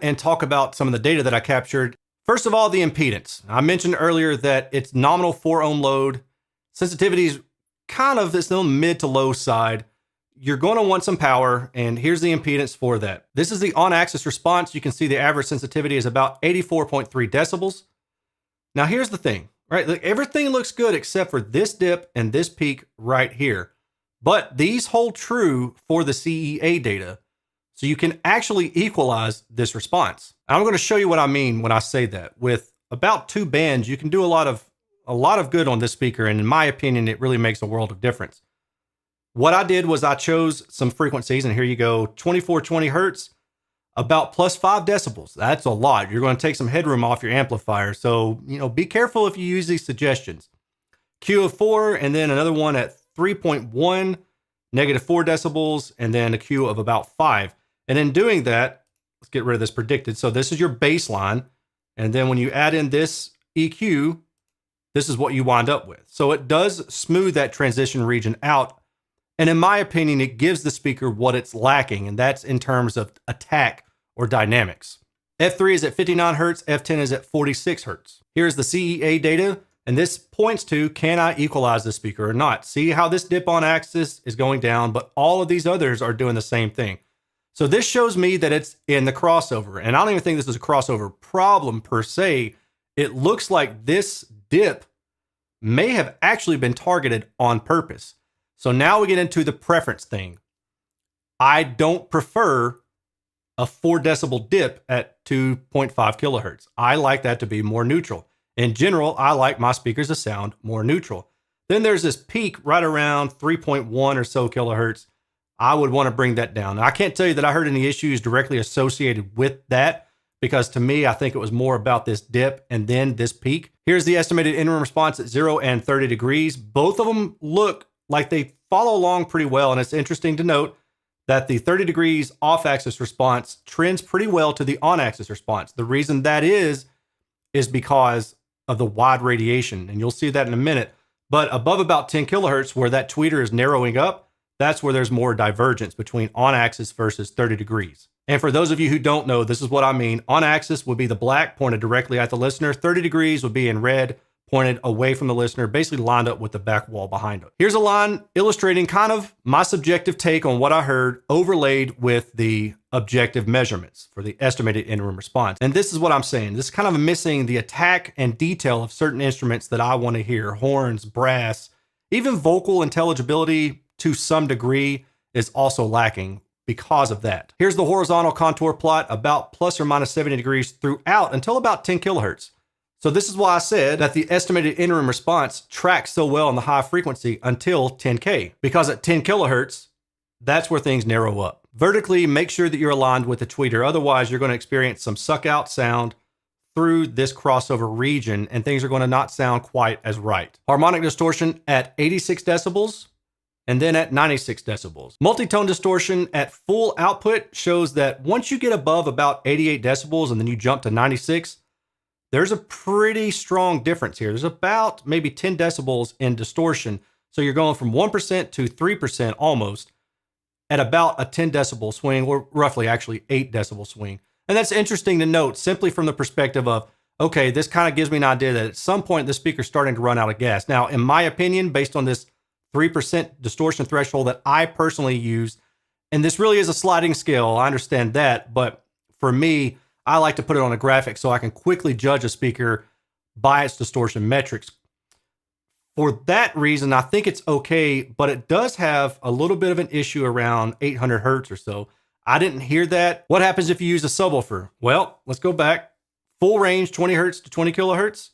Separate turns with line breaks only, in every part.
and talk about some of the data that I captured. First of all, the impedance. I mentioned earlier that it's nominal 4 ohm load. Sensitivity is kind of this little mid to low side. You're going to want some power, and here's the impedance for that. This is the on-axis response. You can see the average sensitivity is about 84.3 decibels. Now here's the thing, right? Look, everything looks good except for this dip and this peak right here. But these hold true for the CEA data. So you can actually equalize this response. I'm going to show you what I mean when I say that. With about 2 bands, you can do a lot of good on this speaker, and in my opinion, it really makes a world of difference. What I did was I chose some frequencies, and here you go, 2420 hertz, about plus 5 decibels. That's a lot. You're going to take some headroom off your amplifier. So, be careful if you use these suggestions. Q of 4, and then another one at 3.1, negative 4 decibels, and then a Q of about 5. And in doing that, let's get rid of this predicted. So this is your baseline. And then when you add in this EQ, this is what you wind up with. So it does smooth that transition region out. And in my opinion, it gives the speaker what it's lacking, and that's in terms of attack or dynamics. F3 is at 59 hertz, F10 is at 46 hertz. Here's the CEA data, and this points to, can I equalize the speaker or not? See how this dip on axis is going down, but all of these others are doing the same thing. So this shows me that it's in the crossover, and I don't even think this is a crossover problem per se. It looks like this dip may have actually been targeted on purpose. So now we get into the preference thing. I don't prefer a 4 decibel dip at 2.5 kilohertz. I like that to be more neutral. In general, I like my speakers to sound more neutral. Then there's this peak right around 3.1 or so kilohertz. I would want to bring that down. Now, I can't tell you that I heard any issues directly associated with that, because to me, I think it was more about this dip and then this peak. Here's the estimated interim response at 0 and 30 degrees. Both of them look like they follow along pretty well, and it's interesting to note that the 30 degrees off-axis response trends pretty well to the on-axis response. The reason that is because of the wide radiation, and you'll see that in a minute. But above about 10 kilohertz, where that tweeter is narrowing up, that's where there's more divergence between on-axis versus 30 degrees. And for those of you who don't know, this is what I mean. On-axis would be the black pointed directly at the listener. 30 degrees would be in red, pointed away from the listener, basically lined up with the back wall behind it. Here's a line illustrating kind of my subjective take on what I heard, overlaid with the objective measurements for the estimated interim response. And this is what I'm saying. This is kind of missing the attack and detail of certain instruments that I want to hear. Horns, brass, even vocal intelligibility to some degree is also lacking because of that. Here's the horizontal contour plot, about plus or minus 70 degrees throughout until about 10 kilohertz. So this is why I said that the estimated interim response tracks so well in the high frequency until 10K, because at 10 kilohertz, that's where things narrow up. Vertically, make sure that you're aligned with the tweeter. Otherwise, you're going to experience some suck out sound through this crossover region, and things are going to not sound quite as right. Harmonic distortion at 86 decibels, and then at 96 decibels. Multitone distortion at full output shows that once you get above about 88 decibels and then you jump to 96, there's a pretty strong difference here. There's about maybe 10 decibels in distortion. So you're going from 1% to 3% almost at about a 10 decibel swing, or roughly actually 8 decibel swing. And that's interesting to note simply from the perspective of, okay, this kind of gives me an idea that at some point the speaker's starting to run out of gas. Now, in my opinion, based on this 3% distortion threshold that I personally use, and this really is a sliding scale, I understand that, but for me, I like to put it on a graphic so I can quickly judge a speaker by its distortion metrics. For that reason, I think it's okay, but it does have a little bit of an issue around 800 hertz or so. I didn't hear that. What happens if you use a subwoofer? Well, let's go back. Full range, 20 hertz to 20 kilohertz,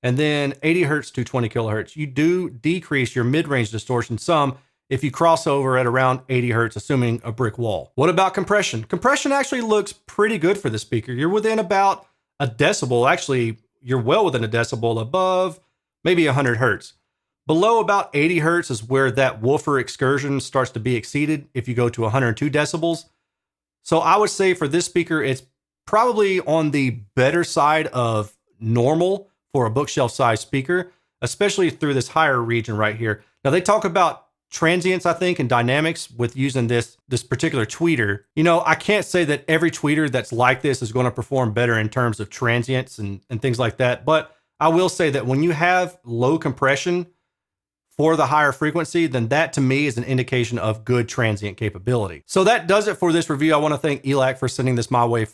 and then 80 hertz to 20 kilohertz. You do decrease your mid-range distortion some if you cross over at around 80 hertz, assuming a brick wall. What about compression? Compression actually looks pretty good for the speaker. You're within about a decibel. Actually, you're well within a decibel above maybe 100 hertz. Below about 80 hertz is where that woofer excursion starts to be exceeded if you go to 102 decibels. So I would say for this speaker, it's probably on the better side of normal for a bookshelf size speaker, especially through this higher region right here. Now they talk about transients, I think, and dynamics with using this particular tweeter. You know, I can't say that every tweeter that's like this is going to perform better in terms of transients and things like that. But I will say that when you have low compression for the higher frequency, then that to me is an indication of good transient capability. So that does it for this review. I want to thank Elac for sending this my way